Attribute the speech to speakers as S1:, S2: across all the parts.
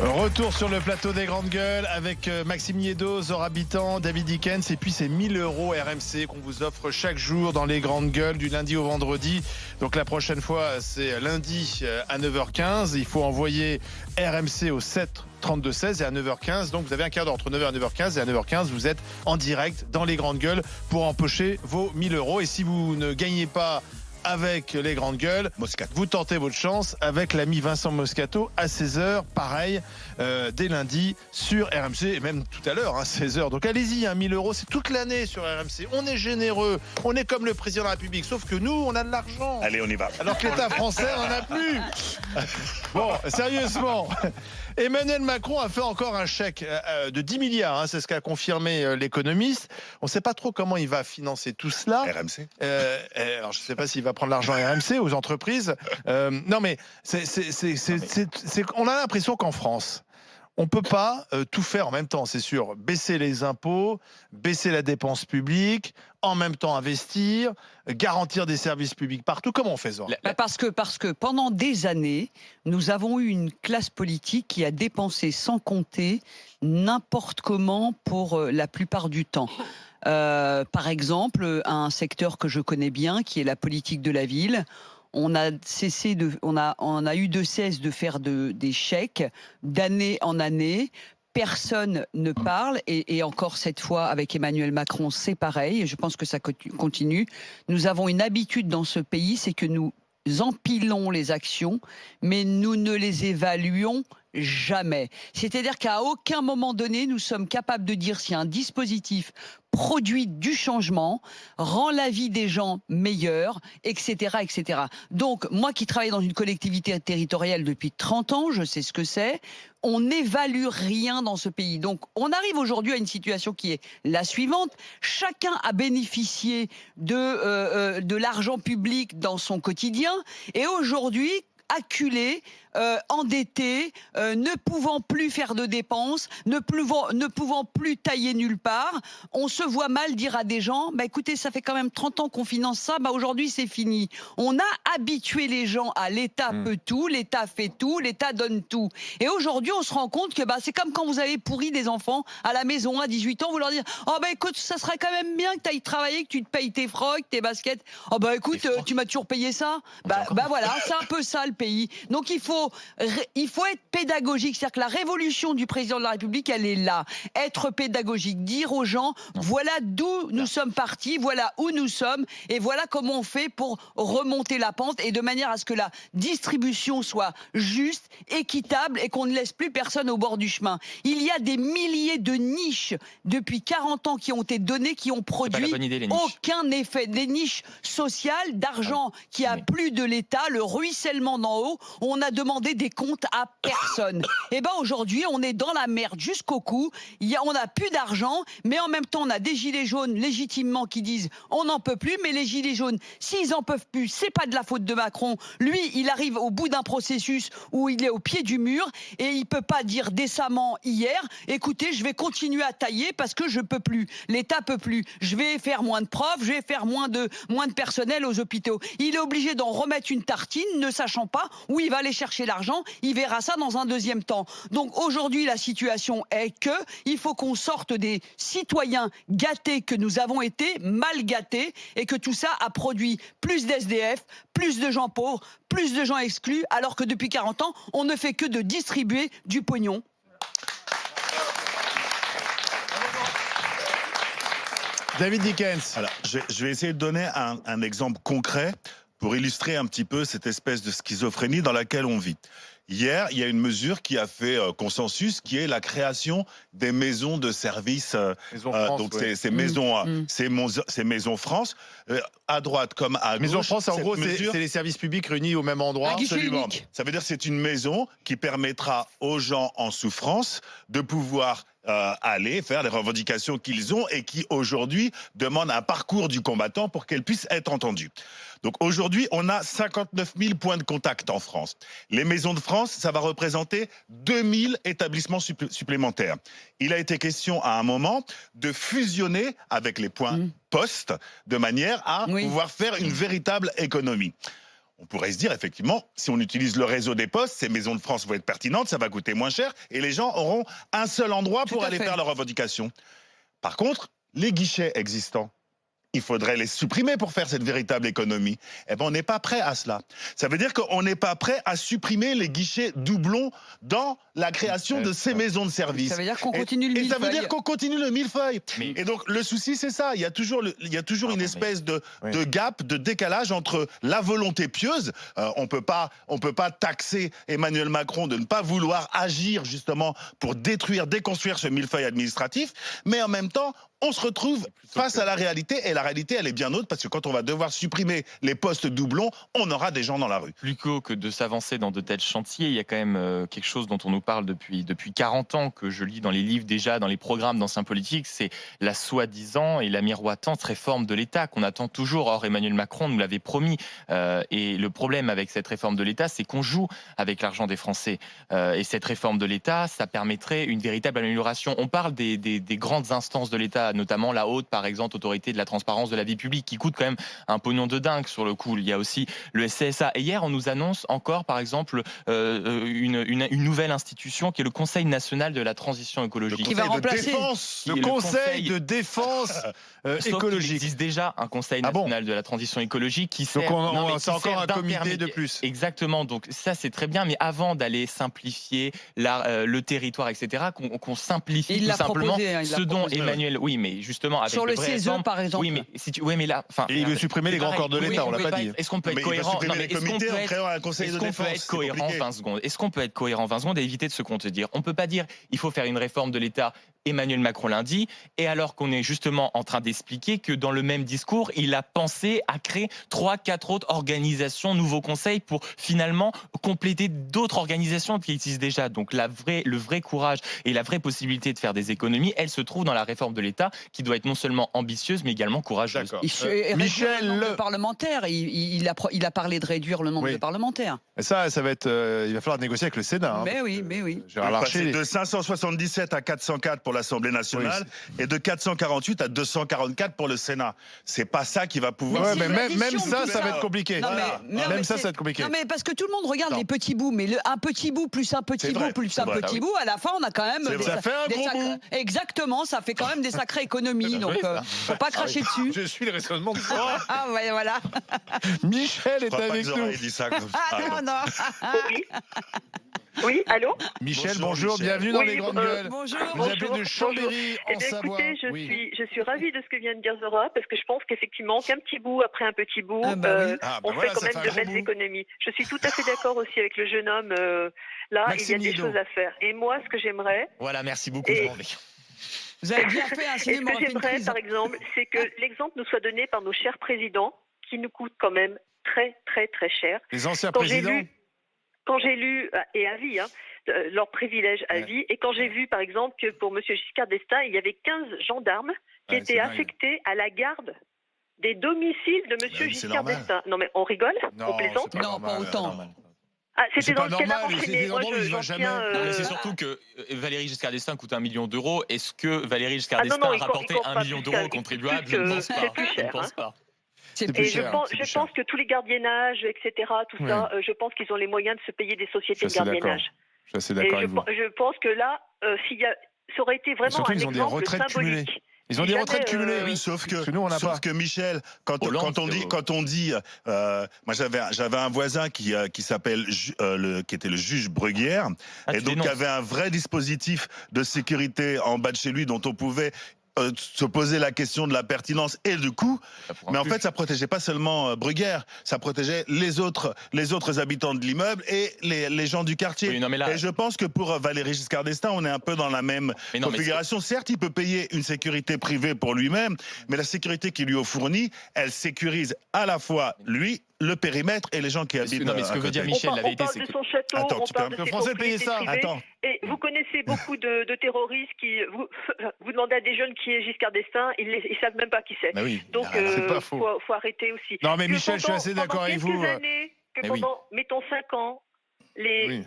S1: Retour sur le plateau des Grandes Gueules avec Maxime Niédo, Zora Bitan, David Dickens et puis c'est 1000 € RMC qu'on vous offre chaque jour dans les Grandes Gueules du lundi au vendredi. Donc la prochaine fois c'est lundi à 9h15. Il faut envoyer RMC au 7 32 16 et à 9h15. Donc vous avez un quart d'heure entre 9h et 9h15 et à 9h15 vous êtes en direct dans les Grandes Gueules pour empocher vos 1000 €. Et si vous ne gagnez pas avec les Grandes Gueules,
S2: Moscato,
S1: vous tentez votre chance avec l'ami Vincent Moscato à 16h, pareil, dès lundi sur RMC et même tout à l'heure, 16h. Donc allez-y, 1000 €, c'est toute l'année sur RMC. On est généreux, on est comme le président de la République, sauf que nous, on a de l'argent.
S2: Allez, on y va.
S1: Alors que l'État français n'en a plus. Bon, sérieusement, Emmanuel Macron a fait encore un chèque de 10 milliards, c'est ce qu'a confirmé l'économiste. On ne sait pas trop comment il va financer tout cela.
S2: RMC.
S1: Alors je ne sais pas s'il va prendre l'argent RMC aux entreprises. Non mais on a l'impression qu'en France, on ne peut pas tout faire en même temps, c'est sûr. Baisser les impôts, baisser la dépense publique, en même temps investir, garantir des services publics partout. Comment on fait ça ?
S3: Parce que pendant des années, nous avons eu une classe politique qui a dépensé sans compter n'importe comment pour la plupart du temps. Par exemple, un secteur que je connais bien, qui est la politique de la ville. On a eu de cesse de faire des chèques d'année en année. Personne ne parle, et encore cette fois avec Emmanuel Macron, c'est pareil, et je pense que ça continue. Nous avons une habitude dans ce pays, c'est que nous empilons les actions, mais nous ne les évaluons jamais. C'est-à-dire qu'à aucun moment donné, nous sommes capables de dire si un dispositif produit du changement, rend la vie des gens meilleure, etc., etc. Donc, moi qui travaille dans une collectivité territoriale depuis 30 ans, je sais ce que c'est, on n'évalue rien dans ce pays. Donc, on arrive aujourd'hui à une situation qui est la suivante. Chacun a bénéficié de l'argent public dans son quotidien, et aujourd'hui, acculé, endetté, ne pouvant plus faire de dépenses, ne pouvant plus tailler nulle part, on se voit mal dire à des gens, écoutez, ça fait quand même 30 ans qu'on finance ça, aujourd'hui c'est fini. On a habitué les gens à l'État peut tout, l'État fait tout, l'État donne tout. Et aujourd'hui on se rend compte que c'est comme quand vous avez pourri des enfants à la maison à 18 ans, vous leur dites, écoute, ça serait quand même bien que tu ailles travailler, que tu te payes tes frocs, tes baskets. Écoute, tu m'as toujours payé ça. Voilà, c'est un peu ça le pays. Donc il faut être pédagogique, c'est-à-dire que la révolution du président de la République, elle est là. Être pédagogique, dire aux gens, voilà d'où nous sommes partis, voilà où nous sommes, et voilà comment on fait pour remonter la pente, et de manière à ce que la distribution soit juste, équitable, et qu'on ne laisse plus personne au bord du chemin. Il y a des milliers de niches depuis 40 ans qui ont été données, qui ont produit aucun effet. Des niches sociales, d'argent qui a plu de l'État, le ruissellement d'en haut, on a demandé des comptes à personne. Et aujourd'hui, on est dans la merde jusqu'au cou. On n'a plus d'argent, mais en même temps, on a des gilets jaunes légitimement qui disent on n'en peut plus. Mais les gilets jaunes, s'ils en peuvent plus, c'est pas de la faute de Macron. Lui, il arrive au bout d'un processus où il est au pied du mur et il peut pas dire décemment hier, écoutez, je vais continuer à tailler parce que je peux plus. L'État peut plus. Je vais faire moins de profs, je vais faire moins de personnel aux hôpitaux. Il est obligé d'en remettre une tartine, ne sachant pas où il va aller chercher l'argent, il verra ça dans un deuxième temps. Donc aujourd'hui, la situation est que il faut qu'on sorte des citoyens gâtés que nous avons été, mal gâtés, et que tout ça a produit plus d'SDF, plus de gens pauvres, plus de gens exclus, alors que depuis 40 ans, on ne fait que de distribuer du pognon.
S1: David Dickens.
S2: Alors, je vais essayer de donner un exemple concret pour illustrer un petit peu cette espèce de schizophrénie dans laquelle on vit. Hier, il y a une mesure qui a fait consensus, qui est la création des maisons de services. Donc ces maisons France, à droite comme à gauche.
S1: Maison France, en gros, c'est les services publics réunis au même endroit.
S2: Absolument. Ça veut dire que c'est une maison qui permettra aux gens en souffrance de pouvoir aller faire les revendications qu'ils ont et qui aujourd'hui demandent un parcours du combattant pour qu'elles puissent être entendues. Donc aujourd'hui, on a 59 000 points de contact en France. Les maisons de France, ça va représenter 2000 établissements supplémentaires. Il a été question à un moment de fusionner avec les points postes de manière à pouvoir faire une véritable économie. on pourrait se dire, effectivement, si on utilise le réseau des postes, ces maisons de France vont être pertinentes, ça va coûter moins cher et les gens auront un seul endroit pour aller faire leurs revendications. Par contre, les guichets existants, il faudrait les supprimer pour faire cette véritable économie. Eh bien, on n'est pas prêt à cela. Ça veut dire qu'on n'est pas prêt à supprimer les guichets doublons dans la création de ces maisons de services.
S3: Ça veut dire qu'on continue le millefeuille.
S2: Et ça veut dire qu'on continue le millefeuille. Et donc, le souci, c'est ça. Il y a toujours une espèce de gap, de décalage entre la volonté pieuse. On peut pas taxer Emmanuel Macron de ne pas vouloir agir justement pour déconstruire ce millefeuille administratif. Mais en même temps, on se retrouve face à la réalité, et la réalité, elle est bien autre, parce que quand on va devoir supprimer les postes doublons, on aura des gens dans la rue.
S4: Plutôt que de s'avancer dans de tels chantiers, il y a quand même quelque chose dont on nous parle depuis 40 ans, que je lis dans les livres déjà, dans les programmes d'anciens politiques, c'est la soi-disant et la miroitante réforme de l'État qu'on attend toujours. Or, Emmanuel Macron nous l'avait promis. Et le problème avec cette réforme de l'État, c'est qu'on joue avec l'argent des Français. Et cette réforme de l'État, ça permettrait une véritable amélioration. On parle des grandes instances de l'État, notamment la haute, par exemple, autorité de la transparence de la vie publique, qui coûte quand même un pognon de dingue sur le coup. Il y a aussi le CSA. Et hier, on nous annonce encore, par exemple, une nouvelle institution qui est le Conseil national de la transition écologique.
S3: Qui va remplacer
S1: le Conseil de défense écologique.
S4: Il existe déjà un Conseil national de la transition écologique qui sert...
S1: Donc c'est encore un comité de plus.
S4: Exactement. Donc ça, c'est très bien. Mais avant d'aller simplifier le territoire, etc., qu'on simplifie tout simplement ce dont Emmanuel... Oui, mais justement, avec
S3: sur le CESE, par exemple.
S4: Oui, mais là...
S1: Et il veut supprimer les grands corps de l'État, on l'a pas dit.
S4: Est-ce qu'on peut être cohérent? Est-ce qu'on peut être cohérent 20 secondes? Est-ce qu'on peut être cohérent 20 secondes et éviter de se contredire? On ne peut pas dire il faut faire une réforme de l'État. Emmanuel Macron l'a dit, et alors qu'on est justement en train d'expliquer que dans le même discours, il a pensé à créer 3-4 autres organisations, nouveaux conseils, pour finalement compléter d'autres organisations qui existent déjà. Donc le vrai courage et la vraie possibilité de faire des économies, elle se trouve dans la réforme de l'État, qui doit être non seulement ambitieuse, mais également courageuse.
S3: Michel, le nombre de parlementaires, il a parlé de réduire le nombre de parlementaires.
S1: Et ça va être, il va falloir négocier avec le Sénat.
S3: Mais oui.
S1: Gérard Larcher,
S2: de 577 à 404 pour l'Assemblée nationale et de 448 à 244 pour le Sénat. C'est pas ça qui va pouvoir...
S1: Mais même ça va être compliqué. Même ça va être compliqué.
S3: Non, mais parce que tout le monde regarde les petits bouts, mais un petit bout plus un petit bout plus un petit bout, à la fin, on a quand même...
S1: Ça fait un gros bout.
S3: Exactement, ça fait quand même des sacrées économies, donc faut pas cracher dessus.
S1: Je suis le raisonnement de ça.
S3: Ah ouais, voilà.
S1: Michel est avec nous.
S2: Dit ça comme...
S3: non.
S5: Oui, allô?
S1: Michel, bonjour, bienvenue dans les grandes gueules.
S3: Bonjour.
S1: Vous appelez de Chambéry, en Savoie.
S5: Écoutez, je suis ravie de ce que vient de dire Zora, parce que je pense qu'effectivement, qu'un petit bout après un petit bout, on fait quand même de belles économies. Je suis tout à fait d'accord aussi avec le jeune homme. Là,
S1: Maxime
S5: il y a des choses à faire. Et moi, ce que j'aimerais...
S4: Voilà, merci beaucoup.
S3: Vous avez bien fait un cinéma.
S5: Ce que j'aimerais, par exemple, c'est que l'exemple nous soit donné par nos chers présidents, qui nous coûtent quand même très, très, très cher.
S1: Les anciens présidents.
S5: Quand j'ai lu, et à vie, leurs privilèges à vie, et quand j'ai vu, par exemple, que pour M. Giscard d'Estaing, il y avait 15 gendarmes qui étaient affectés à la garde des domiciles de M. Giscard d'Estaing. Non, mais on rigole? On plaisante?
S3: Non, pas autant.
S5: Ah, c'était dans le canard enchaîné.
S4: C'est surtout que Valéry Giscard d'Estaing coûte 1 million d'euros. Est-ce que ValéryGiscard d'Estaing a rapporté 1 million d'euros aux contribuables? Je ne pense pas.
S5: Et je pense que tous les gardiennages, etc., tout ça, je pense qu'ils ont les moyens de se payer des sociétés de gardiennage.
S1: Je suis assez d'accord avec vous.
S5: Je pense que là, ça aurait été vraiment un exemple symbolique.
S1: Ils ont des retraites cumulées,
S2: oui. Sauf que Michel, quand on dit, moi j'avais un voisin qui s'appelle, qui était le juge Bruguière, et donc qui avait un vrai dispositif de sécurité en bas de chez lui dont on pouvait se poser la question de la pertinence et du coût, mais en fait ça protégeait pas seulement Bruguière, ça protégeait les autres habitants de l'immeuble et les gens du quartier. Et je pense que pour Valéry Giscard d'Estaing, on est un peu dans la même configuration. Certes, il peut payer une sécurité privée pour lui-même, mais la sécurité qu'il lui a fournie, elle sécurise à la fois lui, le périmètre et les gens qui habitent.
S4: Non, mais ce que veut dire Michel, la vérité,
S5: c'est que... On parle de son château, on parle de ses propriétés privées. Et vous connaissez beaucoup de terroristes qui... Vous demandez à des jeunes qui est Giscard d'Estaing, ils savent même pas qui c'est. Donc, faut arrêter aussi.
S1: Non, mais Michel, je suis assez d'accord avec vous.
S5: Pendant, mettons, 5 ans, les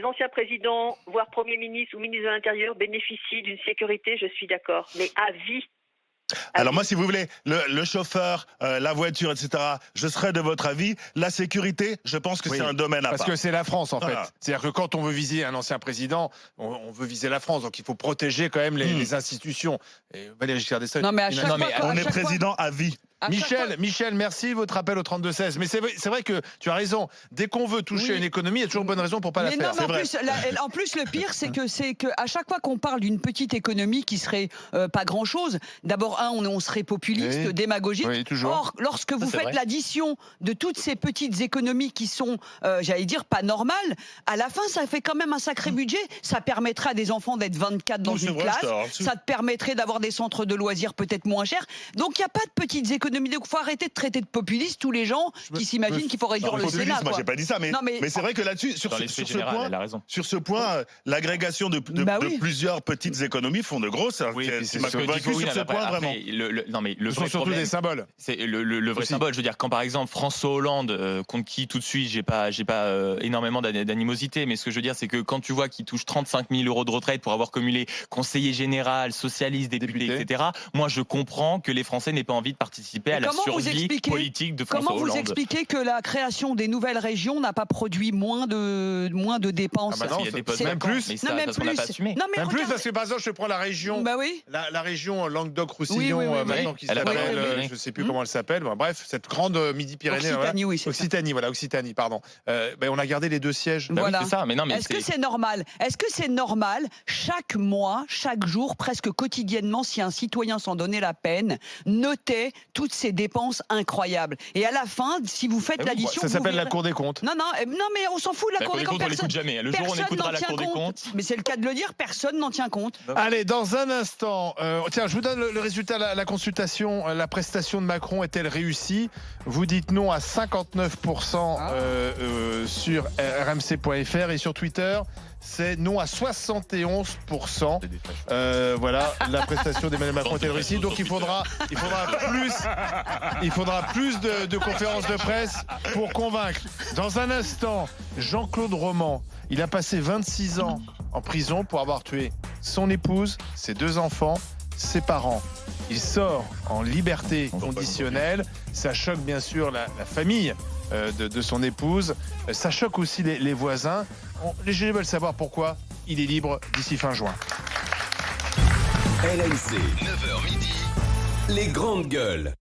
S5: anciens présidents, voire premiers ministres ou ministres de l'Intérieur bénéficient d'une sécurité, je suis d'accord. Mais à vie.
S2: Alors moi, si vous voulez, le chauffeur, la voiture, etc., je serais de votre avis. La sécurité, je pense que c'est un domaine à part.
S1: Parce que c'est la France, en fait.
S2: Voilà.
S1: C'est-à-dire que quand on veut viser un ancien président, on veut viser la France. Donc il faut protéger quand même les institutions. Et Valéry Giscard d'Estaing...
S3: Non, mais à chaque fois,
S2: On est président à vie.
S1: Michel, merci votre appel au 32-16. Mais c'est vrai que tu as raison. Dès qu'on veut toucher une économie, il y a toujours bonne raison pour pas la faire.
S3: Non, en plus, le pire, c'est que à chaque fois qu'on parle d'une petite économie qui serait pas grand-chose, d'abord, on serait populiste, démagogique.
S1: Oui, toujours.
S3: Or, lorsque vous faites l'addition de toutes ces petites économies qui sont, j'allais dire, pas normales, à la fin, ça fait quand même un sacré budget. Ça permettrait à des enfants d'être 24 dans une classe. Ça te permettrait d'avoir des centres de loisirs peut-être moins chers. Donc, il n'y a pas de petites économies. Il faut arrêter de traiter de populistes tous les gens qui s'imaginent qu'il faut réduire le Sénat.
S2: Moi, j'ai pas dit ça, mais c'est vrai que là-dessus, sur ce point, l'agrégation de plusieurs petites économies font de grosses.
S1: C'est sur ce point vraiment.
S4: Le
S1: vrai surtout des symboles.
S4: C'est le vrai symbole. Je veux dire, quand par exemple François Hollande, contre qui tout de suite j'ai pas énormément d'animosité, mais ce que je veux dire, c'est que quand tu vois qu'il touche 35 000 euros de retraite pour avoir cumulé conseiller général, socialiste, député, etc. Moi, je comprends que les Français n'aient pas envie de participer à la survie politique de François Hollande.
S3: Comment vous expliquez que la création des nouvelles régions n'a pas produit moins de dépenses?
S1: Même plus.
S3: Même plus.
S1: Même plus parce que par exemple, je prends la région, la région Languedoc-Roussillon, maintenant qui s'appelle, je ne sais plus comment elle s'appelle. Bref, cette grande Midi-Pyrénées. Occitanie, pardon. On a gardé les 2 sièges.
S3: Voilà.
S4: C'est ça. Mais non, mais
S3: est-ce que c'est normal? Est-ce que c'est normal chaque mois, chaque jour, presque quotidiennement, si un citoyen s'en donnait la peine, notait toutes ces dépenses incroyables? Et à la fin, si vous faites l'addition,
S1: ça s'appelle la Cour des comptes.
S3: Non, mais on s'en fout de la Cour des comptes.
S4: On l'écoute jamais. Le jour où on écoutera la Cour des comptes.
S3: Mais c'est le cas de le dire, personne n'en tient compte.
S1: Allez, dans un instant, tiens, je vous donne le résultat de la consultation. La prestation de Macron est-elle réussie? Vous dites non à 59% sur rmc.fr et sur Twitter. C'est non à 71%. Voilà, la prestation d'Emmanuel Macron est réussie. Donc il faudra plus de conférences de presse pour convaincre. Dans un instant, Jean-Claude Roman, il a passé 26 ans en prison pour avoir tué son épouse, ses 2 enfants, ses parents. Il sort en liberté conditionnelle. Ça choque bien sûr la famille de son épouse. Ça choque aussi les voisins. Les gens veulent savoir pourquoi il est libre d'ici fin juin.
S6: RMC, 9h midi, les grandes gueules.